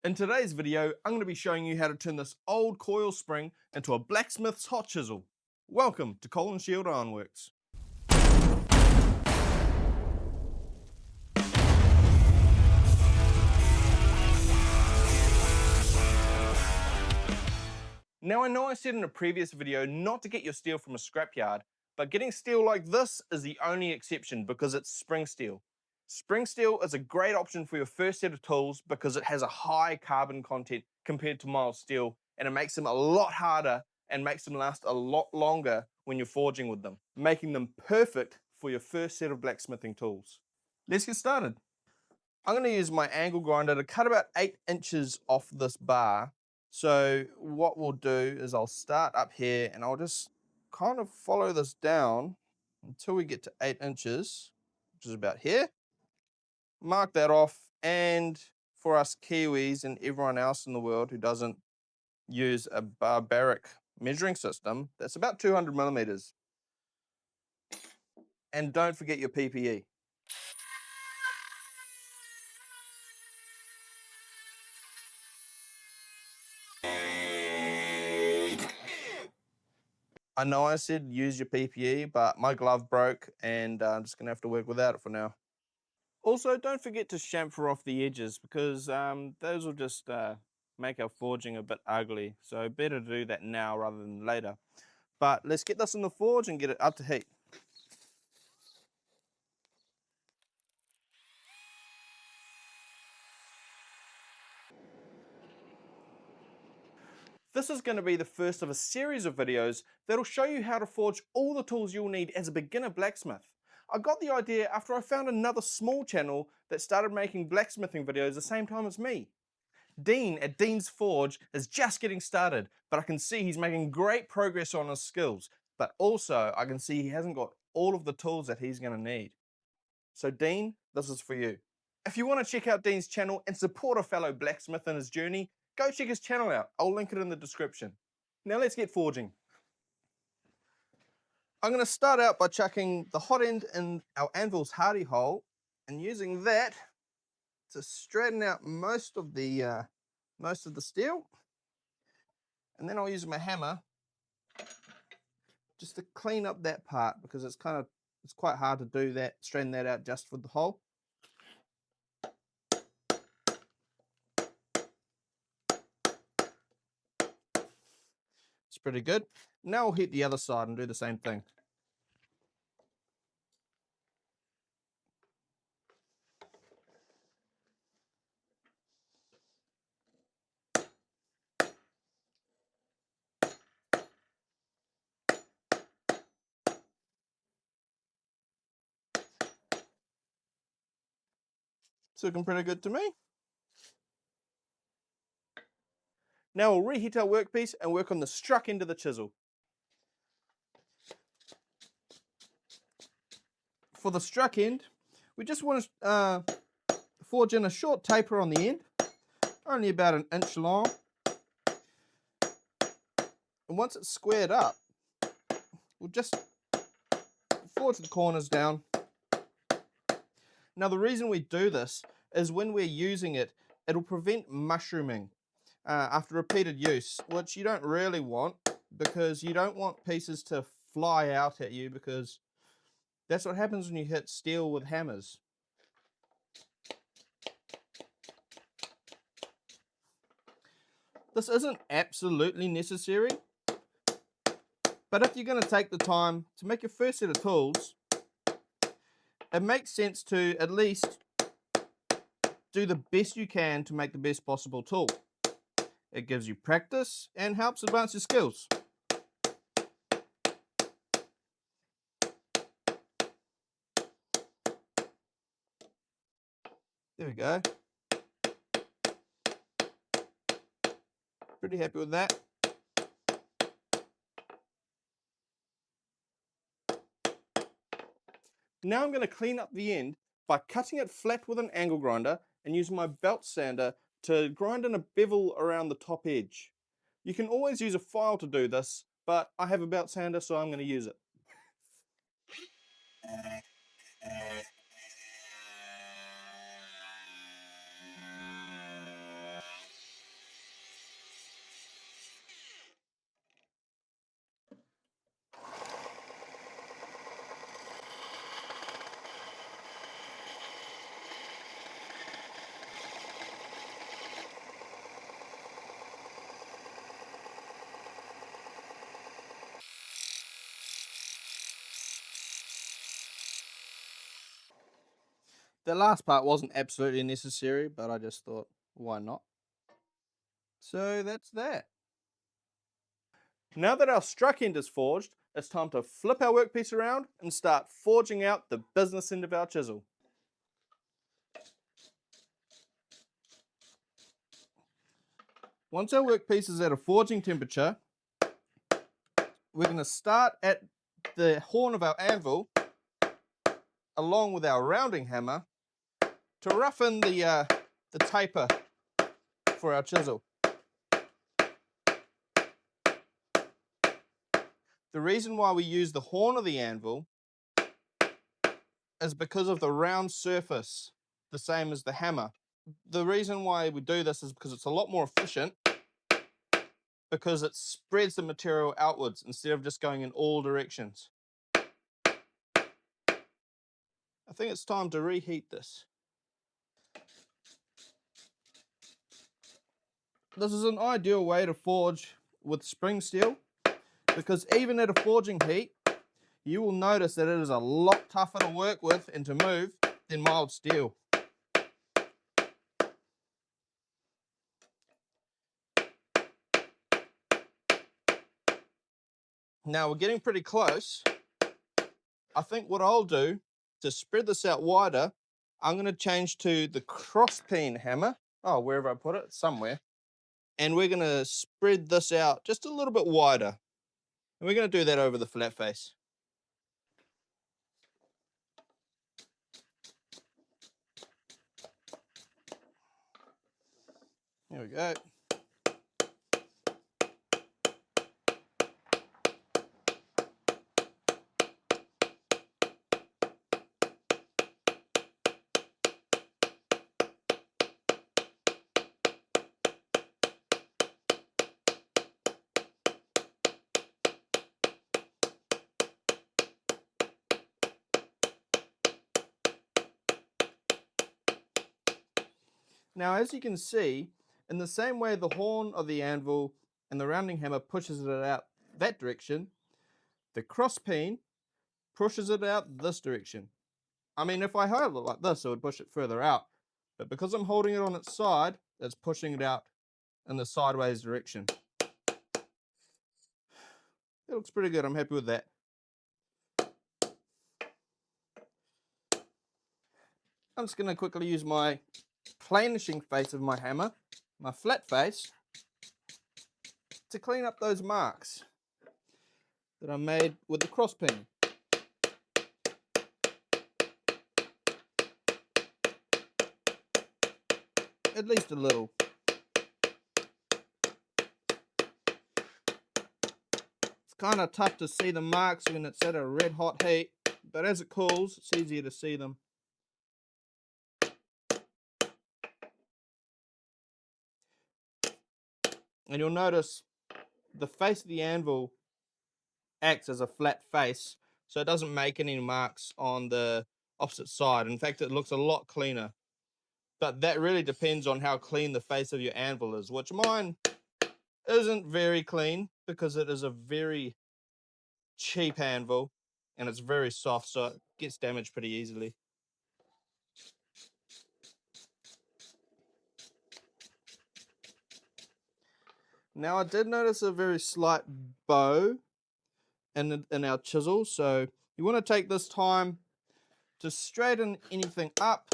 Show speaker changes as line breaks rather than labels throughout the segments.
In today's video, I'm going to be showing you how to turn this old coil spring into a blacksmith's hot chisel. Welcome to Coal and Shield Ironworks. Now I know I said in a previous video not to get your steel from a scrapyard, but getting steel like this is the only exception because it's spring steel. Spring steel is a great option for your first set of tools because it has a high carbon content compared to mild steel, and it makes them a lot harder and makes them last a lot longer when you're forging with them, making them perfect for your first set of blacksmithing tools. Let's get started. I'm going to use my angle grinder to cut about 8 inches off this bar. So what we'll do is I'll start up here and I'll just kind of follow this down until we get to 8 inches, which is about here. Mark that off, and for us Kiwis and everyone else in the world who doesn't use a barbaric measuring system, that's about 200 millimeters. And don't forget your PPE. I know I said use your PPE, but my glove broke and I'm just gonna have to work without it for now. Also, don't forget to chamfer off the edges because those will just make our forging a bit ugly. So better to do that now rather than later. But let's get this in the forge and get it up to heat. This is going to be the first of a series of videos that'll show you how to forge all the tools you'll need as a beginner blacksmith. I got the idea after I found another small channel that started making blacksmithing videos the same time as me. Dean at Dean's Forge is just getting started, but I can see he's making great progress on his skills. But also, I can see he hasn't got all of the tools that he's going to need. So Dean, this is for you. If you want to check out Dean's channel and support a fellow blacksmith in his journey, go check his channel out. I'll link it in the description. Now let's get forging. I'm going to start out by chucking the hot end in our anvil's hardy hole and using that to straighten out most of the steel. And then I'll use my hammer just to clean up that part because it's quite hard to do that, straighten that out just with the hole. It's pretty good. Now we'll hit the other side and do the same thing. It's looking pretty good to me. Now we'll reheat our workpiece and work on the struck end of the chisel. For the struck end, we just want to forge in a short taper on the end, only about 1 inch long. And once it's squared up, we'll just forge the corners down. Now the reason we do this is when we're using it, it'll prevent mushrooming after repeated use, which you don't really want because you don't want pieces to fly out at you because that's what happens when you hit steel with hammers. This isn't absolutely necessary, but if you're going to take the time to make your first set of tools, it makes sense to at least do the best you can to make the best possible tool. It gives you practice and helps advance your skills. There we go. Pretty happy with that. Now I'm going to clean up the end by cutting it flat with an angle grinder and using my belt sander to grind in a bevel around the top edge. You can always use a file to do this, but I have a belt sander, so I'm going to use it. The last part wasn't absolutely necessary, but I just thought, why not? So that's that. Now that our struck end is forged, it's time to flip our workpiece around and start forging out the business end of our chisel. Once our workpiece is at a forging temperature, we're going to start at the horn of our anvil along with our rounding hammer to roughen the taper for our chisel. The reason why we use the horn of the anvil is because of the round surface, the same as the hammer. The reason why we do this is because it's a lot more efficient, because it spreads the material outwards instead of just going in all directions. I think it's time to reheat this. This is an ideal way to forge with spring steel, because even at a forging heat, you will notice that it is a lot tougher to work with and to move than mild steel. Now we're getting pretty close. I think what I'll do to spread this out wider, I'm going to change to the cross peen hammer. Oh, wherever I put it, somewhere. And we're going to spread this out just a little bit wider. And we're going to do that over the flat face. There we go. Now, as you can see, in the same way the horn of the anvil and the rounding hammer pushes it out that direction, the cross peen pushes it out this direction. I mean, if I held it like this, it would push it further out. But because I'm holding it on its side, it's pushing it out in the sideways direction. It looks pretty good. I'm happy with that. I'm just going to quickly use my planishing face of my hammer, my flat face, to clean up those marks that I made with the cross peen. At least a little. It's kind of tough to see the marks when it's at a red hot heat, but as it cools, it's easier to see them. And you'll notice the face of the anvil acts as a flat face, so it doesn't make any marks on the opposite side. In fact, it looks a lot cleaner. But that really depends on how clean the face of your anvil is, which mine isn't very clean because it is a very cheap anvil and it's very soft, so it gets damaged pretty easily. Now I did notice a very slight bow in our chisel, so you want to take this time to straighten anything up,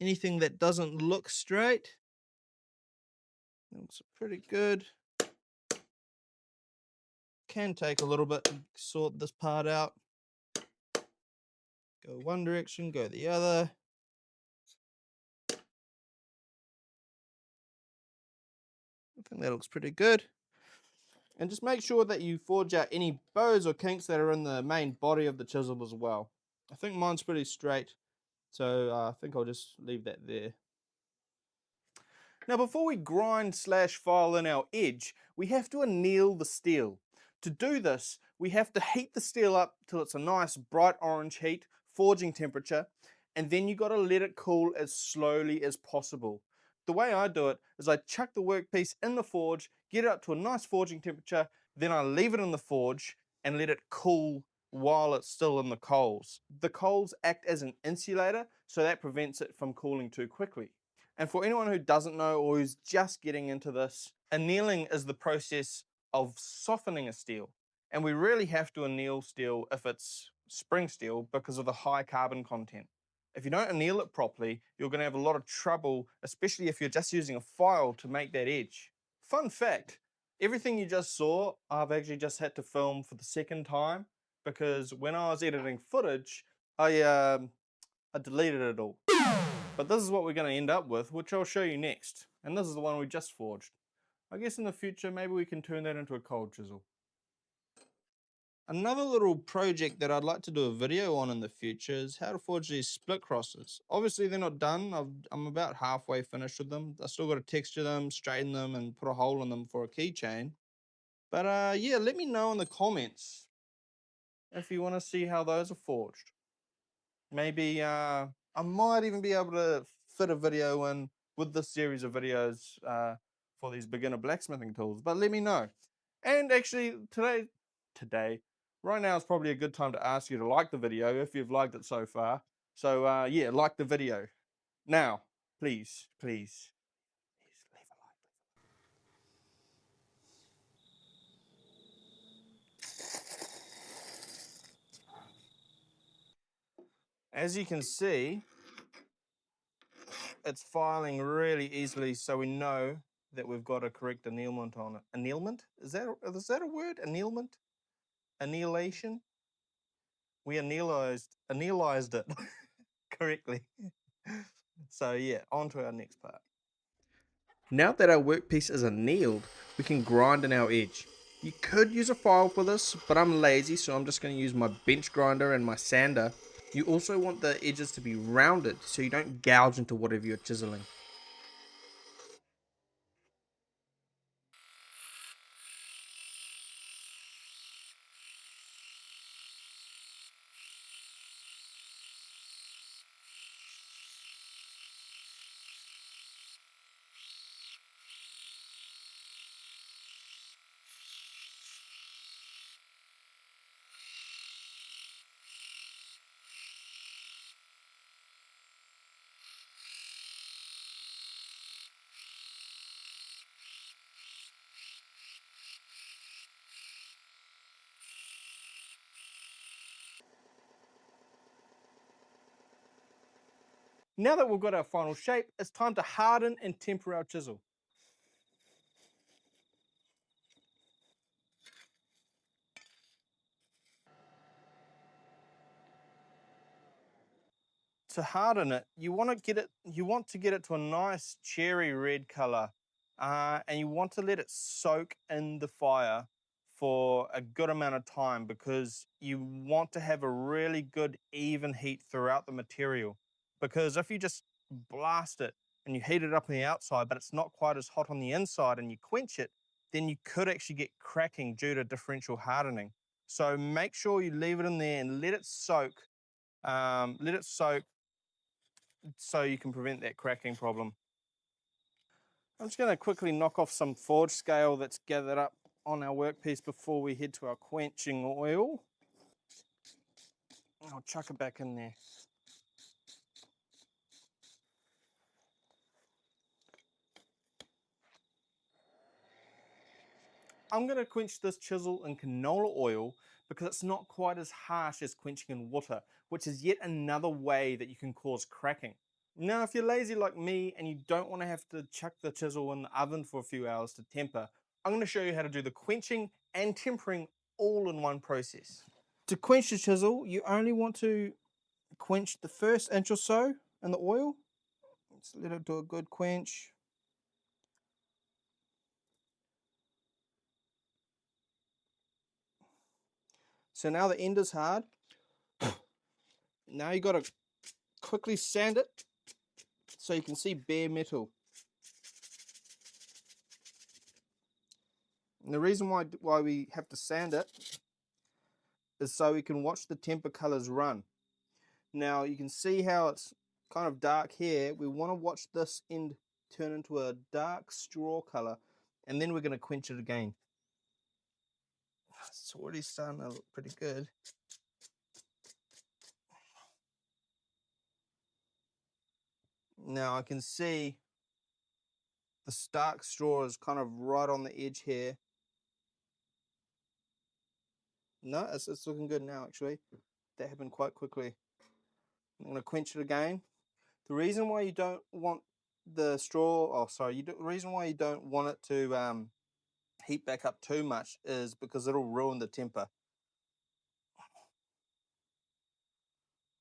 anything that doesn't look straight. It looks pretty good. Can take a little bit to sort this part out. Go one direction, go the other. I think that looks pretty good. And just make sure that you forge out any bows or kinks that are in the main body of the chisel as well. I think mine's pretty straight, so I think I'll just leave that there. Now before we grind / file in our edge, we have to anneal the steel. To do this, we have to heat the steel up till it's a nice bright orange heat, forging temperature, and then you got to let it cool as slowly as possible. The way I do it is I chuck the workpiece in the forge, get it up to a nice forging temperature, then I leave it in the forge and let it cool while it's still in the coals. The coals act as an insulator, so that prevents it from cooling too quickly. And for anyone who doesn't know or who's just getting into this, annealing is the process of softening a steel. And we really have to anneal steel if it's spring steel because of the high carbon content. If you don't anneal it properly, you're going to have a lot of trouble, especially if you're just using a file to make that edge. Fun fact, everything you just saw, I've actually just had to film for the second time because when I was editing footage, I deleted it all. But this is what we're going to end up with, which I'll show you next. And this is the one we just forged. I guess in the future, maybe we can turn that into a cold chisel. Another little project that I'd like to do a video on in the future is how to forge these split crosses. Obviously, they're not done. I'm about halfway finished with them. I still got to texture them, straighten them, and put a hole in them for a keychain. But yeah, let me know in the comments if you want to see how those are forged. Maybe I might even be able to fit a video in with this series of videos for these beginner blacksmithing tools. But let me know. And actually, today, right now is probably a good time to ask you to like the video if you've liked it so far. So yeah, like the video. Now, please, please, please leave a like. As you can see, it's filing really easily, so we know that we've got a correct annealment on it. Annealment? Is that a word? Annealment? Annihilation? We annealized it correctly. So yeah, on to our next part. Now that our workpiece is annealed, we can grind in our edge. You could use a file for this, but I'm lazy, so I'm just going to use my bench grinder and my sander. You also want the edges to be rounded so you don't gouge into whatever you're chiseling. Now that we've got our final shape, it's time to harden and temper our chisel. To harden it, you want to get it to a nice cherry red color, and you want to let it soak in the fire for a good amount of time because you want to have a really good even heat throughout the material. Because if you just blast it and you heat it up on the outside, but it's not quite as hot on the inside and you quench it, then you could actually get cracking due to differential hardening. So make sure you leave it in there and let it soak. Let it soak so you can prevent that cracking problem. I'm just going to quickly knock off some forge scale that's gathered up on our workpiece before we head to our quenching oil. I'll chuck it back in there. I'm going to quench this chisel in canola oil because it's not quite as harsh as quenching in water, which is yet another way that you can cause cracking. Now, if you're lazy like me and you don't want to have to chuck the chisel in the oven for a few hours to temper, I'm going to show you how to do the quenching and tempering all in one process. To quench the chisel, you only want to quench the first inch or so in the oil. Let's let it do a good quench. So now the end is hard. Now you got to quickly sand it so you can see bare metal. And the reason why we have to sand it is so we can watch the temper colors run. Now you can see how it's kind of dark here. We want to watch this end turn into a dark straw color, and then we're going to quench it again. It's already starting to look pretty good. Now I can see the stark straw is kind of right on the edge here. No, it's looking good now, actually. That happened quite quickly. I'm going to quench it again. The reason why you don't want the straw, the reason why you don't want it to heat back up too much is because it'll ruin the temper.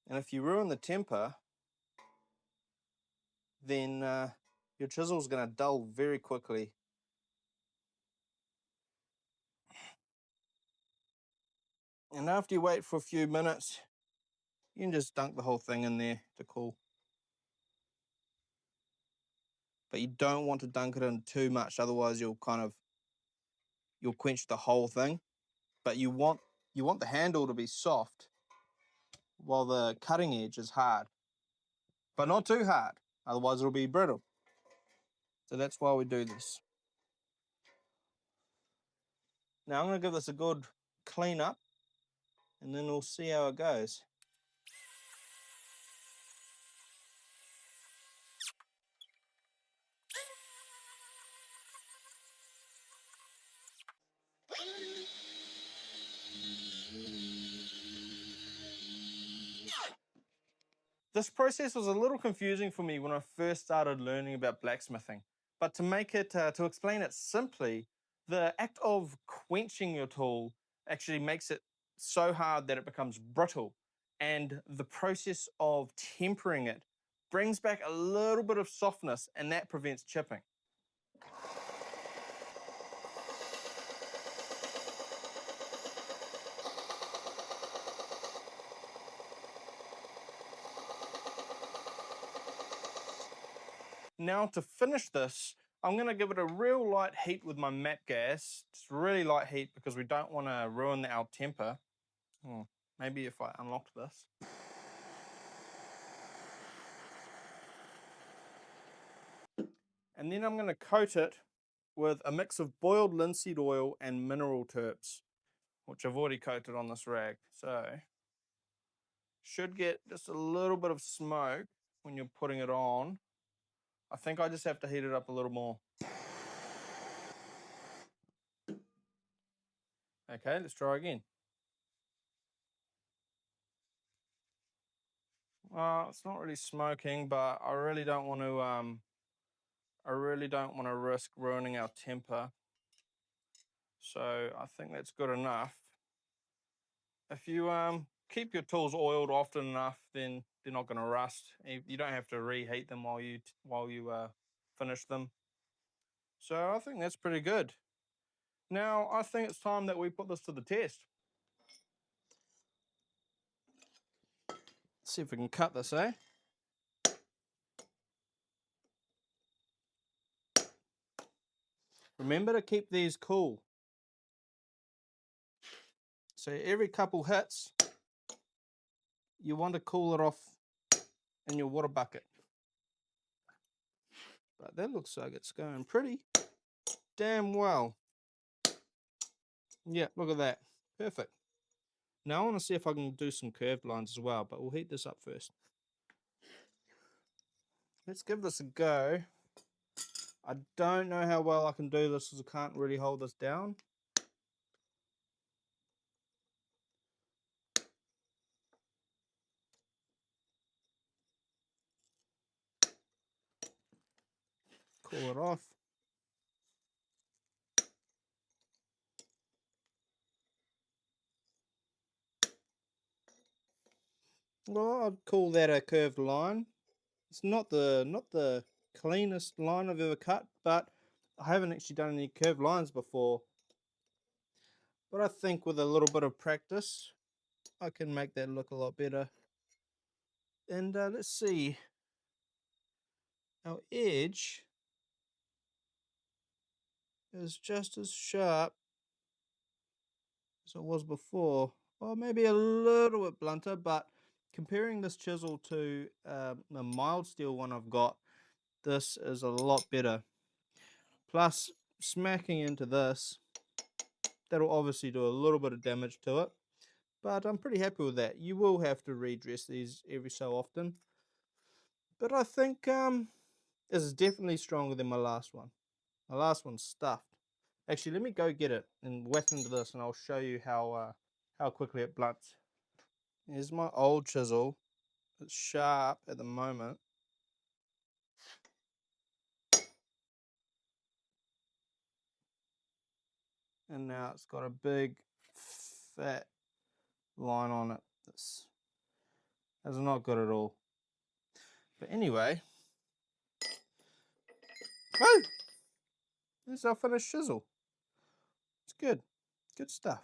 And if you ruin the temper, then your chisel's going to dull very quickly. And after you wait for a few minutes, you can just dunk the whole thing in there to cool. But you don't want to dunk it in too much, otherwise you'll quench the whole thing. But you want the handle to be soft while the cutting edge is hard. But not too hard, otherwise it'll be brittle. So that's why we do this. Now I'm going to give this a good clean up, and then we'll see how it goes. This process was a little confusing for me when I first started learning about blacksmithing. But to explain it simply, the act of quenching your tool actually makes it so hard that it becomes brittle. And the process of tempering it brings back a little bit of softness, and that prevents chipping. Now to finish this, I'm going to give it a real light heat with my MAP gas. Just really light heat because we don't want to ruin our temper. Maybe if I unlocked this. And then I'm going to coat it with a mix of boiled linseed oil and mineral terps, which I've already coated on this rag. So should get just a little bit of smoke when you're putting it on. I think I just have to heat it up a little more. Okay, let's try again. It's not really smoking, but I really don't want to risk ruining our temper. So I think that's good enough. If you keep your tools oiled often enough, then they're not going to rust. You don't have to reheat them while you finish them. So I think that's pretty good. Now I think it's time that we put this to the test. Let's see if we can cut this, eh? Remember to keep these cool. So every couple hits, you want to cool it off in your water bucket. But that looks like it's going pretty damn well. Yeah, look at that. Perfect. Now I want to see if I can do some curved lines as well, but we'll heat this up first. Let's give this a go. I don't know how well I can do this because I can't really hold this down. Cool it off. Well, I'd call that a curved line. It's not the cleanest line I've ever cut, but I haven't actually done any curved lines before. But I think with a little bit of practice, I can make that look a lot better. And let's see. Our edge is just as sharp as it was before. Or maybe a little bit blunter, but comparing this chisel to the mild steel one I've got, this is a lot better. Plus, smacking into this, that'll obviously do a little bit of damage to it, but I'm pretty happy with that. You will have to redress these every so often. But I think this is definitely stronger than my last one. My last one's stuffed. Actually, let me go get it and whack into this, and I'll show you how quickly it blunts. Here's my old chisel. It's sharp at the moment. And now it's got a big, fat line on it. That's not good at all. But anyway, woo! There's our finished chisel. It's good. Good stuff.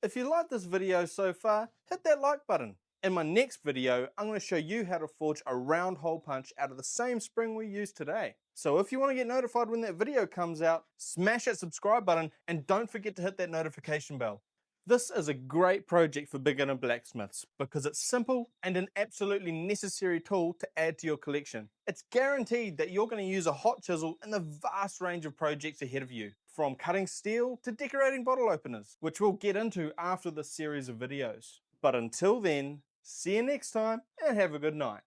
If you like this video so far, hit that like button. In my next video, I'm going to show you how to forge a round hole punch out of the same spring we used today. So if you want to get notified when that video comes out, smash that subscribe button and don't forget to hit that notification bell. This is a great project for beginner blacksmiths because it's simple and an absolutely necessary tool to add to your collection. It's guaranteed that you're going to use a hot chisel in the vast range of projects ahead of you, from cutting steel to decorating bottle openers, which we'll get into after this series of videos. But until then, see you next time and have a good night.